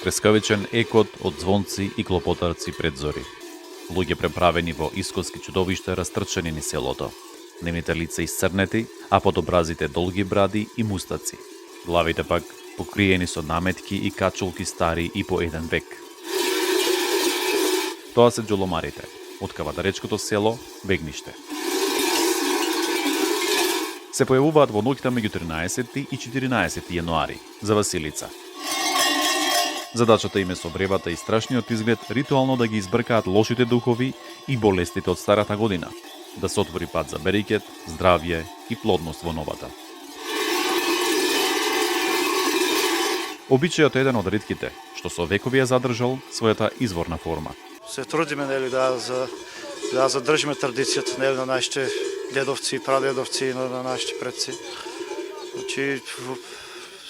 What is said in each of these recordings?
Трескавичен екот од звонци и клопотарци пред зори. Луѓе преправени во искоски чудовишта растрчани низ селото. Нивните лица исцрнети, а под образите долги бради и мустаци. Главите пак покриени со наметки и качулки стари и по еден век. Тоа се џоломарите, од Кавадаречкото село Бегниште. Се појавуваат во ноќта меѓу 13 и 14 јануари за Василица. Задачата им е со бревата и страшниот изглед ритуално да ги избркаат лошите духови и болестите од старата година, да се отвори пат за берекет, здравје и плодност во новата. Обичајот е еден од ретките, што со векови ја задржал својата изворна форма. Се трудиме да задржиме традицијата на нашите дедовци, прадедовци, на нашите предци. Значи,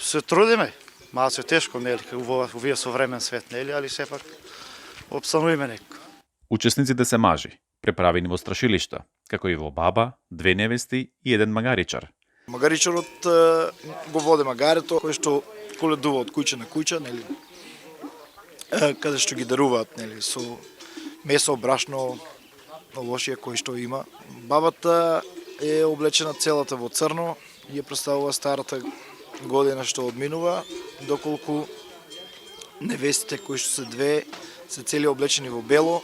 се трудиме. Малце е тешко, во овие современ свет, али сепак опстануваме некако. Учесниците се мажи, преправени во страшилишта, како и во баба, две невести и еден магаричар. Магаричарот го води магарето, кој што коледува од куќа на куќа, каде што ги даруваат, со месо, брашно, лошија кој што има. Бабата е облечена целата во црно и ја представува старата година што одминува, доколку невестите кои што се две се цели облечени во бело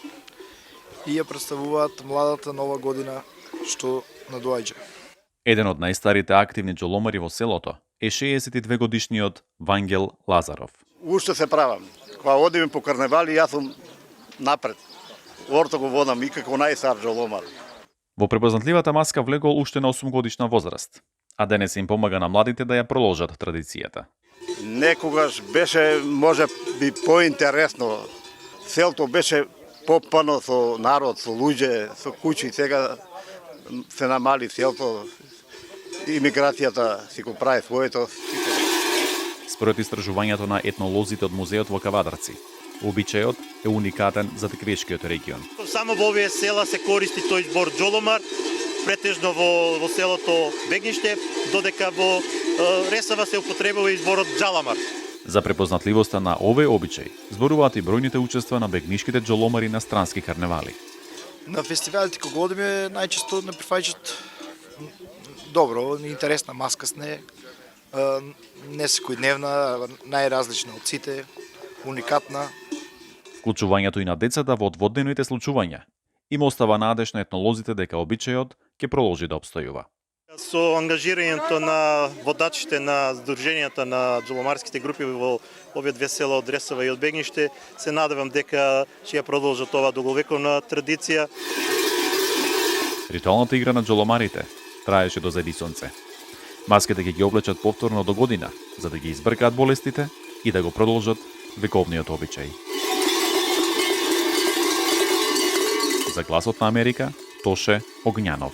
и ја представуваат младата нова година што надоаѓа. Еден од најстарите активни џоломари во селото е 62 годишниот Вангел Лазаров. Уште се правам. Кога одиме по карневали, јас сум напред. Орто го водам и како најстар џоломар. Во препознатливата маска влегол уште на 8 годишна возраст, а денес им помага на младите да ја проложат традицијата. Некогаш беше може би поинтересно. Селото беше попано со народ, со луѓе, со куќи. Сега се намали селото. Имиграцијата си го прави своето. Според истражувањето на етнолозите од музеот во Кавадарци, обичајот е уникатен за Теквешкиот регион. Само во овие села се користи тој збор џоломар, претежно во селото Бегниште, додека во Ресава се употребува и зборот џаламар. За препознатливоста на овој обичај зборуваат и бројните учества на бегнишките џоломари на странски карневали. На фестивалите кога одиме најчесто не прифаќаат добро, интересна маска сне, не секојдневна, најразлична од сите, уникатна. Вклучувањето и на децата во одводневните случувања им остава надеж на етнолозите дека обичајот ќе продолжи да обстојува. Со ангажирањето на водачите на здруженијата на џоломарските групи во овие две села од Ресава и од Бегниште, се надевам дека ќе ја продолжат ова долговековна традиција. Ритуалната игра на џоломарите траеше до зајди сонце. Маските ќе ги облечат повторно до година, за да ги избркаат болестите и да го продолжат вековниот обичај. За Гласот на Америка, Тоше Огњанов.